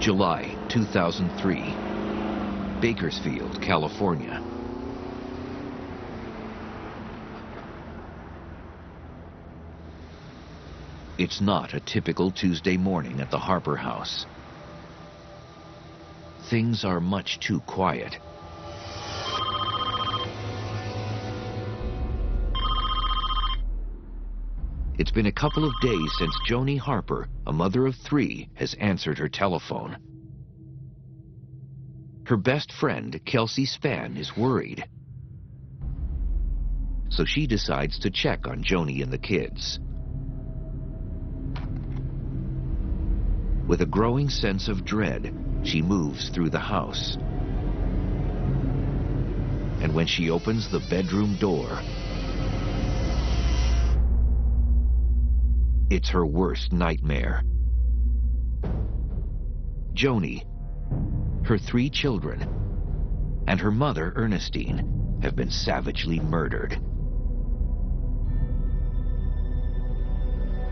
July 2003, Bakersfield, California. It's not a typical Tuesday morning at the Harper house. Things are much too quiet. It's been a couple of days since Joni Harper, a mother of 3, has answered her telephone. Her best friend, Kelsey Spann, is worried. So she decides to check on Joni and the kids. With a growing sense of dread, she moves through the house. And when she opens the bedroom door, it's her worst nightmare. Joni, her 3 children, and her mother, Ernestine, have been savagely murdered.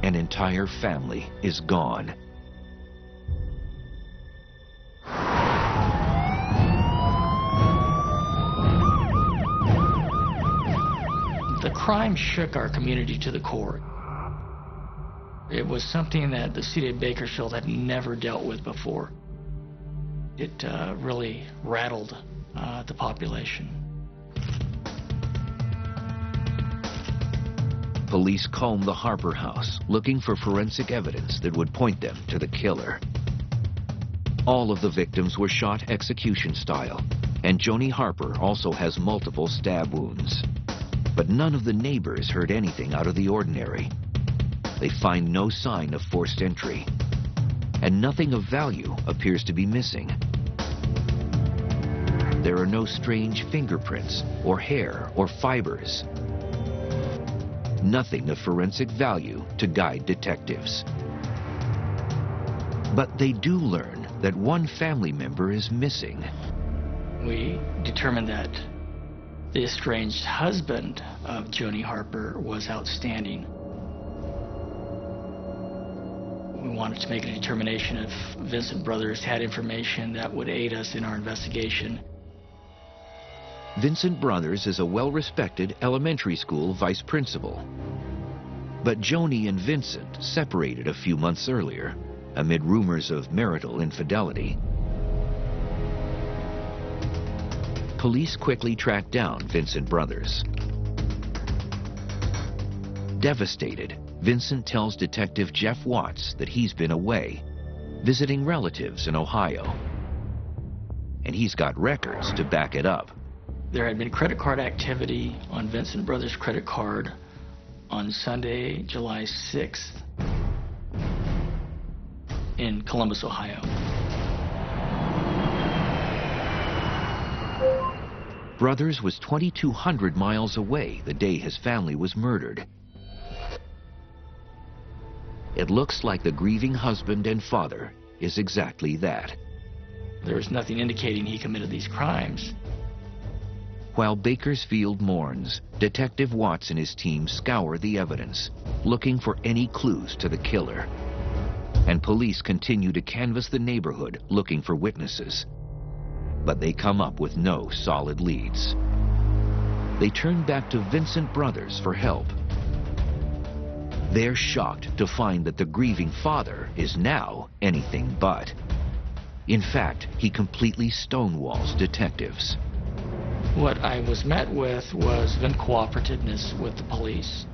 An entire family is gone. The crime shook our community to the core. It was something that the city of Bakersfield had never dealt with before. It really rattled the population. Police combed the Harper house, looking for forensic evidence that would point them to the killer. All of the victims were shot execution style, and Joni Harper also has multiple stab wounds. But none of the neighbors heard anything out of the ordinary. They find no sign of forced entry, and nothing of value appears to be missing. There are no strange fingerprints or hair or fibers. Nothing of forensic value to guide detectives. But they do learn that one family member is missing. We determined that the estranged husband of Joni Harper was outstanding. We wanted to make a determination if Vincent Brothers had information that would aid us in our investigation. Vincent Brothers is a well-respected elementary school vice principal. But Joni and Vincent separated a few months earlier, amid rumors of marital infidelity. Police quickly tracked down Vincent Brothers. Devastated, Vincent tells Detective Jeff Watts that he's been away, visiting relatives in Ohio. And he's got records to back it up. There had been credit card activity on Vincent Brothers' credit card on Sunday, July 6th in Columbus, Ohio. Brothers was 2,200 miles away the day his family was murdered. It looks like the grieving husband and father is exactly that. There was nothing indicating he committed these crimes. While Bakersfield mourns, Detective Watts and his team scour the evidence, looking for any clues to the killer. And police continue to canvass the neighborhood looking for witnesses. But they come up with no solid leads. They turn back to Vincent Brothers for help. They're shocked to find that the grieving father is now anything but. In fact, he completely stonewalls detectives. What I was met with was uncooperativeness with the police.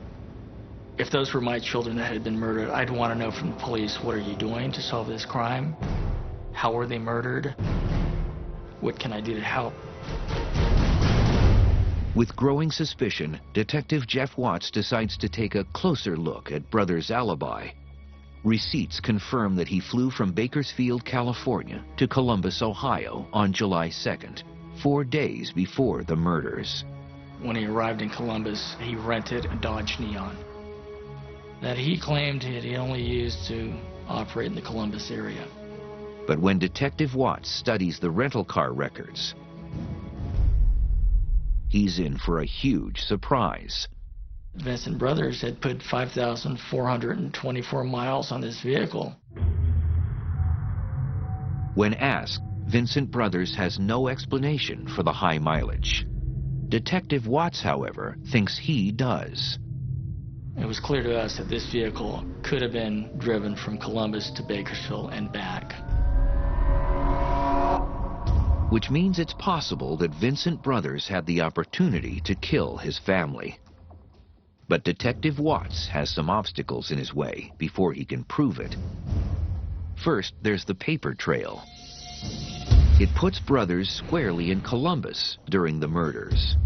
If those were my children that had been murdered, I'd want to know from the police, what are you doing to solve this crime? How were they murdered? What can I do to help? With growing suspicion, Detective Jeff Watts decides to take a closer look at Brothers' alibi. Receipts confirm that he flew from Bakersfield, California to Columbus, Ohio on July 2nd, 4 days before the murders. When he arrived in Columbus, he rented a Dodge Neon that he claimed he only used to operate in the Columbus area. But when Detective Watts studies the rental car records, he's in for a huge surprise. Vincent Brothers had put 5,424 miles on this vehicle. When asked, Vincent Brothers has no explanation for the high mileage. Detective Watts, however, thinks he does. It was clear to us that this vehicle could have been driven from Columbus to Bakersfield and back. Which means it's possible that Vincent Brothers had the opportunity to kill his family. But Detective Watts has some obstacles in his way before he can prove it. First, there's the paper trail. It puts Brothers squarely in Columbus during the murders.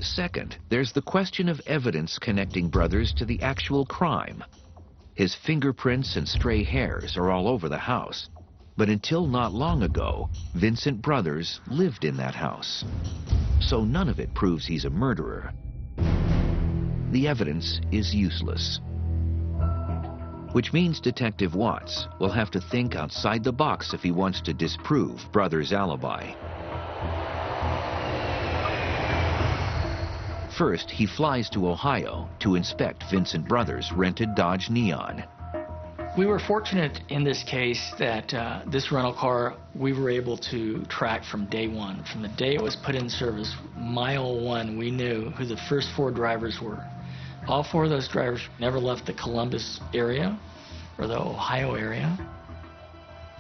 Second, there's the question of evidence connecting Brothers to the actual crime. His fingerprints and stray hairs are all over the house. But until not long ago, Vincent Brothers lived in that house. So none of it proves he's a murderer. The evidence is useless. Which means Detective Watts will have to think outside the box if he wants to disprove Brothers' alibi. First, he flies to Ohio to inspect Vincent Brothers' rented Dodge Neon. We were fortunate in this case that this rental car we were able to track from day one. From the day it was put in service, mile one, we knew who the first 4 drivers were. All 4 of those drivers never left the Columbus area or the Ohio area.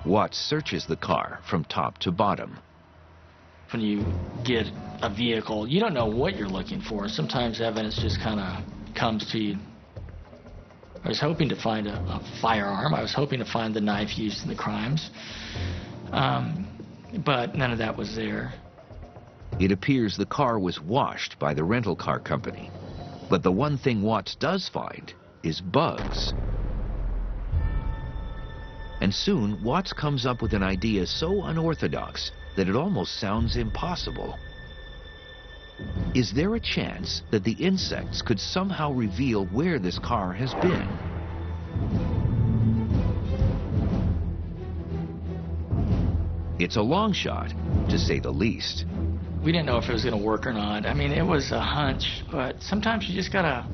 Watts searches the car from top to bottom. When you get a vehicle, you don't know what you're looking for. Sometimes evidence just kind of comes to you. I was hoping to find a firearm. I was hoping to find the knife used in the crimes. But none of that was there. It appears the car was washed by the rental car company. But the one thing Watts does find is bugs. And soon, Watts comes up with an idea so unorthodox that it almost sounds impossible. Is there a chance that the insects could somehow reveal where this car has been? It's a long shot, to say the least. We didn't know if it was going to work or not. I mean, it was a hunch, but sometimes you just got to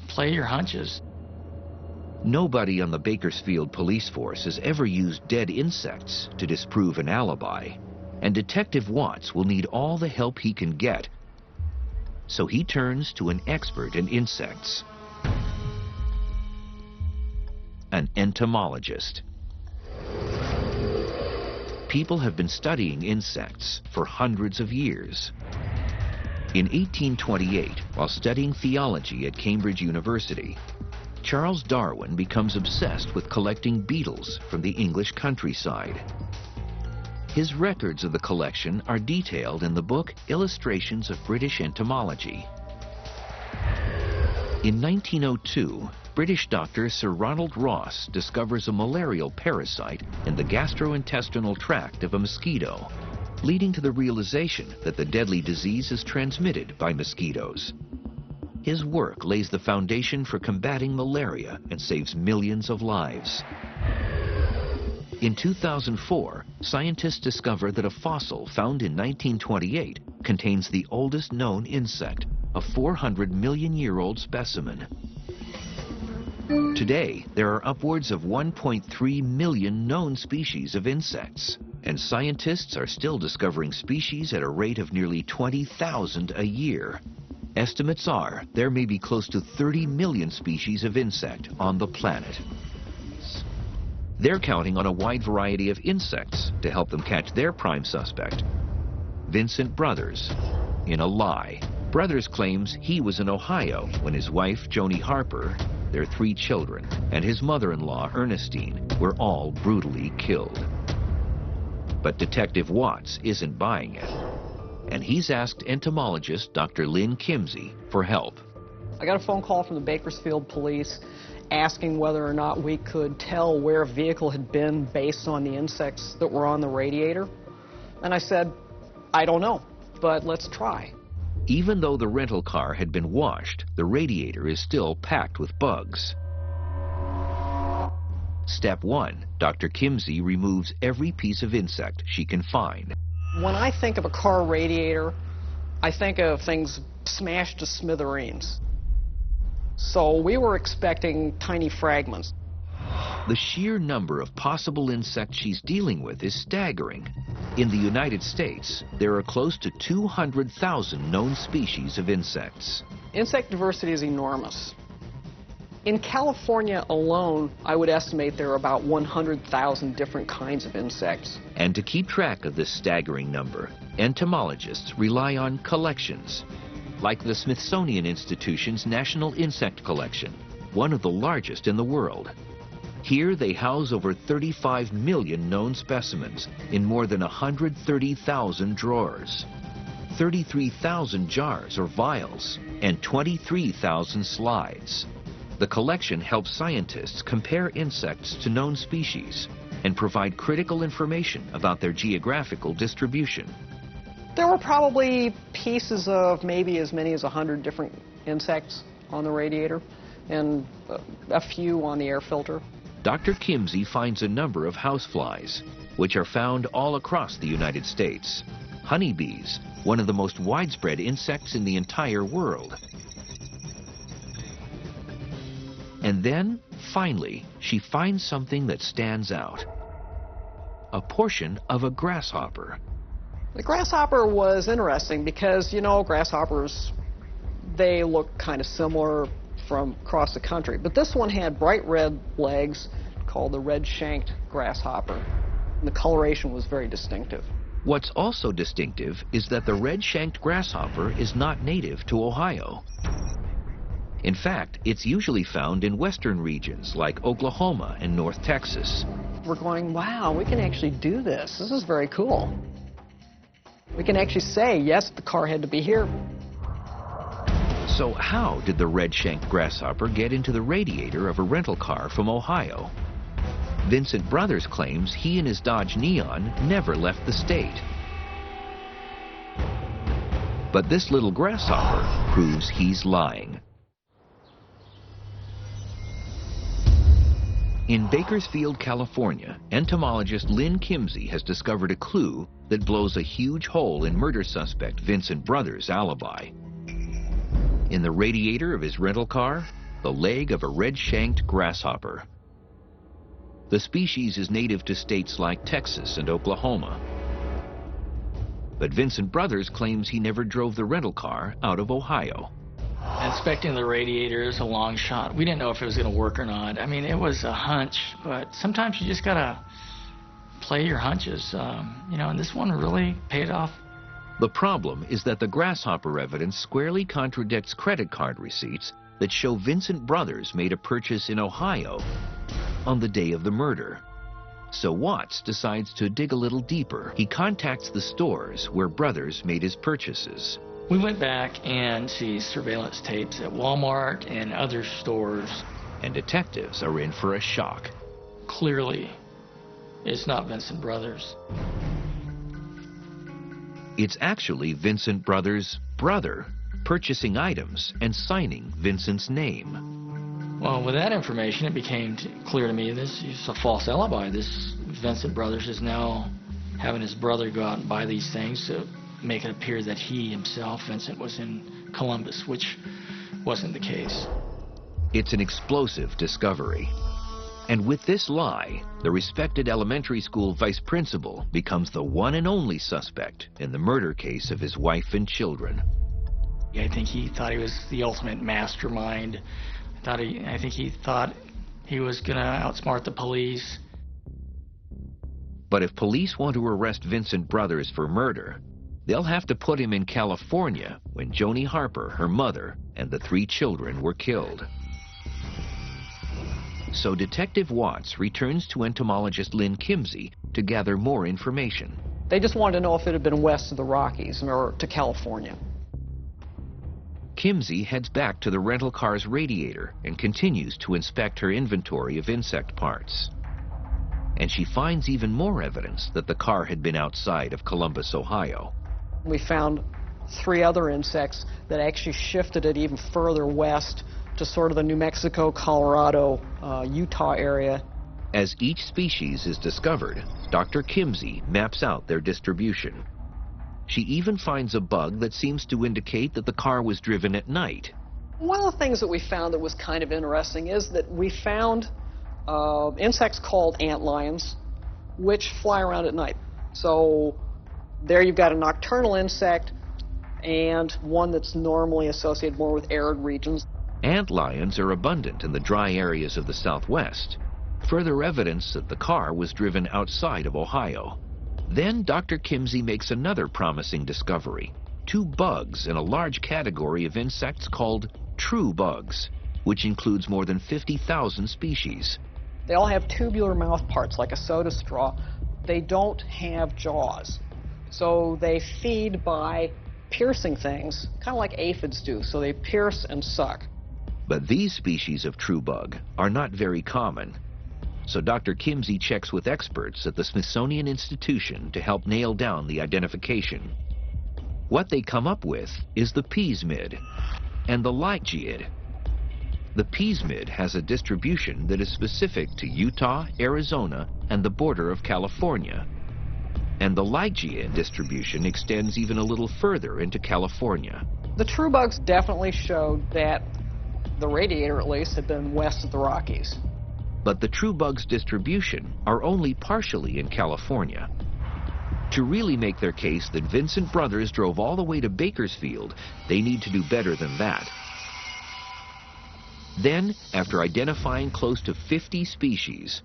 play your hunches. Nobody on the Bakersfield police force has ever used dead insects to disprove an alibi, and Detective Watts will need all the help he can get. So he turns to an expert in insects, an entomologist. People have been studying insects for hundreds of years. In 1828, while studying theology at Cambridge University, Charles Darwin becomes obsessed with collecting beetles from the English countryside. His records of the collection are detailed in the book Illustrations of British Entomology. In 1902, British doctor Sir Ronald Ross discovers a malarial parasite in the gastrointestinal tract of a mosquito, leading to the realization that the deadly disease is transmitted by mosquitoes. His work lays the foundation for combating malaria and saves millions of lives. In 2004, scientists discovered that a fossil found in 1928 contains the oldest known insect, a 400-million-year-old specimen. Today, there are upwards of 1.3 million known species of insects, and scientists are still discovering species at a rate of nearly 20,000 a year. Estimates are there may be close to 30 million species of insect on the planet. They're counting on a wide variety of insects to help them catch their prime suspect, Vincent Brothers, in a lie. Brothers claims he was in Ohio when his wife, Joni Harper, their 3 children, and his mother-in-law, Ernestine, were all brutally killed. But Detective Watts isn't buying it, and he's asked entomologist Dr. Lynn Kimsey for help. I got a phone call from the Bakersfield police asking whether or not we could tell where a vehicle had been based on the insects that were on the radiator. And I said, I don't know, but let's try. Even though the rental car had been washed, the radiator is still packed with bugs. Step 1, Dr. Kimsey removes every piece of insect she can find. When I think of a car radiator, I think of things smashed to smithereens. So we were expecting tiny fragments. The sheer number of possible insects she's dealing with is staggering. In the United States, there are close to 200,000 known species of insects. Insect diversity is enormous. In California alone, I would estimate there are about 100,000 different kinds of insects. And to keep track of this staggering number, entomologists rely on collections, like the Smithsonian Institution's National Insect Collection, one of the largest in the world. Here they house over 35 million known specimens in more than 130,000 drawers, 33,000 jars or vials, and 23,000 slides. The collection helps scientists compare insects to known species and provide critical information about their geographical distribution. There were probably pieces of maybe as many as 100 different insects on the radiator and a few on the air filter. Dr. Kimsey finds a number of houseflies, which are found all across the United States. Honeybees, one of the most widespread insects in the entire world. And then, finally, she finds something that stands out. A portion of a grasshopper. The grasshopper was interesting because, you know, grasshoppers, they look kind of similar from across the country. But this one had bright red legs called the red-shanked grasshopper. And the coloration was very distinctive. What's also distinctive is that the red-shanked grasshopper is not native to Ohio. In fact, it's usually found in western regions like Oklahoma and North Texas. We're going, wow, we can actually do this. This is very cool. We can actually say, yes, the car had to be here. So how did the red-shanked grasshopper get into the radiator of a rental car from Ohio? Vincent Brothers claims he and his Dodge Neon never left the state. But this little grasshopper proves he's lying. In Bakersfield, California, entomologist Lynn Kimsey has discovered a clue that blows a huge hole in murder suspect Vincent Brothers' alibi. In the radiator of his rental car, the leg of a red-shanked grasshopper. The species is native to states like Texas and Oklahoma. But Vincent Brothers claims he never drove the rental car out of Ohio. Inspecting the radiator is a long shot. We didn't know if it was going to work or not. I mean, it was a hunch, but sometimes you just got to play your hunches, you know, and this one really paid off. The problem is that the grasshopper evidence squarely contradicts credit card receipts that show Vincent Brothers made a purchase in Ohio on the day of the murder. So Watts decides to dig a little deeper. He contacts the stores where Brothers made his purchases. We went back and see surveillance tapes at Walmart and other stores. And detectives are in for a shock. Clearly, it's not Vincent Brothers. It's actually Vincent Brothers' brother purchasing items and signing Vincent's name. Well, with that information, it became clear to me this is a false alibi. This Vincent Brothers is now having his brother go out and buy these things to make it appear that he himself, Vincent, was in Columbus, which wasn't the case. It's an explosive discovery. And with this lie, the respected elementary school vice principal becomes the one and only suspect in the murder case of his wife and children. I think he thought he was the ultimate mastermind. I think he thought he was going to outsmart the police. But if police want to arrest Vincent Brothers for murder, they'll have to put him in California when Joni Harper, her mother, and the 3 children were killed. So Detective Watts returns to entomologist Lynn Kimsey to gather more information. They just wanted to know if it had been west of the Rockies or to California. Kimsey heads back to the rental car's radiator and continues to inspect her inventory of insect parts. And she finds even more evidence that the car had been outside of Columbus, Ohio. We found 3 other insects that actually shifted it even further west to sort of the New Mexico, Colorado, Utah area. As each species is discovered, Dr. Kimsey maps out their distribution. She even finds a bug that seems to indicate that the car was driven at night. One of the things that we found that was kind of interesting is that we found insects called antlions, which fly around at night. So there you've got a nocturnal insect and one that's normally associated more with arid regions. Antlions are abundant in the dry areas of the Southwest. Further evidence that the car was driven outside of Ohio. Then Dr. Kimsey makes another promising discovery. 2 bugs in a large category of insects called true bugs, which includes more than 50,000 species. They all have tubular mouth parts like a soda straw. They don't have jaws. So they feed by piercing things, kind of like aphids do. So they pierce and suck. But these species of true bug are not very common. So Dr. Kimsey checks with experts at the Smithsonian Institution to help nail down the identification. What they come up with is the peasmid and the lygiid. The peasmid has a distribution that is specific to Utah, Arizona, and the border of California. And the lygiid distribution extends even a little further into California. The true bugs definitely showed that the radiator, at least, had been west of the Rockies. But the true bugs' distribution are only partially in California. To really make their case that Vincent Brothers drove all the way to Bakersfield, they need to do better than that. Then, after identifying close to 50 species,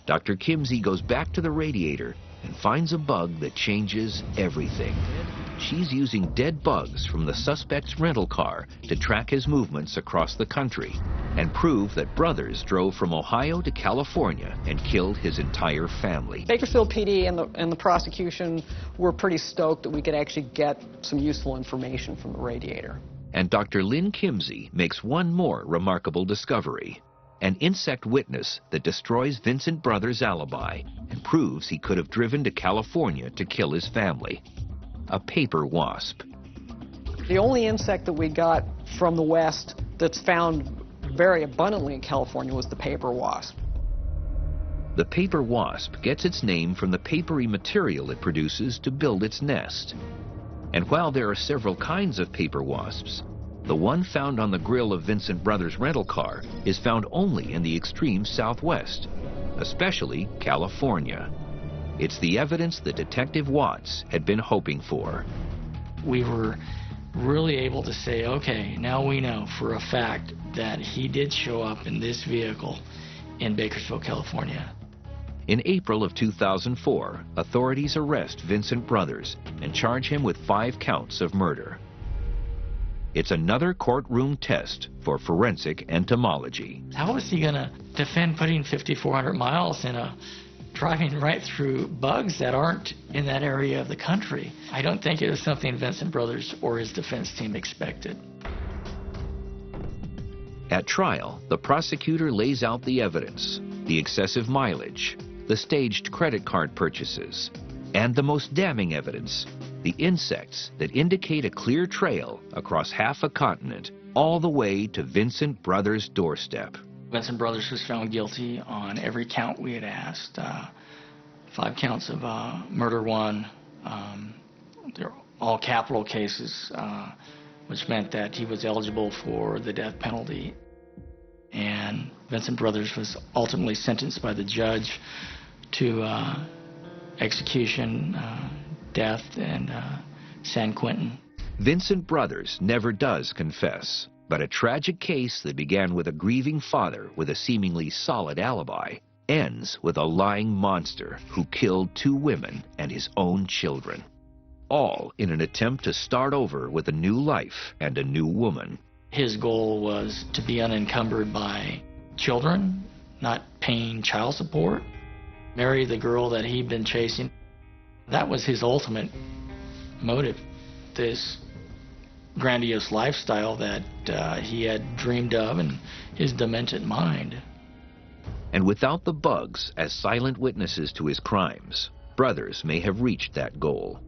Dr. Kimsey goes back to the radiator and finds a bug that changes everything. She's using dead bugs from the suspect's rental car to track his movements across the country and prove that Brothers drove from Ohio to California and killed his entire family. Bakersfield PD and the prosecution were pretty stoked that we could actually get some useful information from the radiator. And Dr. Lynn Kimsey makes one more remarkable discovery. An insect witness that destroys Vincent Brothers' alibi and proves he could have driven to California to kill his family. A paper wasp. The only insect that we got from the West that's found very abundantly in California was the paper wasp. The paper wasp gets its name from the papery material it produces to build its nest. And while there are several kinds of paper wasps, the one found on the grill of Vincent Brothers' rental car is found only in the extreme Southwest, especially California. It's the evidence that Detective Watts had been hoping for. We were really able to say, okay, now we know for a fact that he did show up in this vehicle in Bakersfield, California. In April of 2004, authorities arrest Vincent Brothers and charge him with 5 counts of murder. It's another courtroom test for forensic entomology. How was he going to defend putting 5,400 miles in a driving right through bugs that aren't in that area of the country? I don't think it was something Vincent Brothers or his defense team expected. At trial, the prosecutor lays out the evidence, the excessive mileage, the staged credit card purchases, and the most damning evidence, the insects that indicate a clear trail across half a continent, all the way to Vincent Brothers' doorstep. Vincent Brothers was found guilty on every count we had asked. 5 counts of murder 1. They're all capital cases, which meant that he was eligible for the death penalty. And Vincent Brothers was ultimately sentenced by the judge to execution, death, and San Quentin. Vincent Brothers never does confess, but a tragic case that began with a grieving father with a seemingly solid alibi ends with a lying monster who killed 2 women and his own children, all in an attempt to start over with a new life and a new woman. His goal was to be unencumbered by children, not paying child support, marry the girl that he'd been chasing. That was his ultimate motive, this grandiose lifestyle that he had dreamed of in his demented mind. And without the bugs as silent witnesses to his crimes, Brothers may have reached that goal.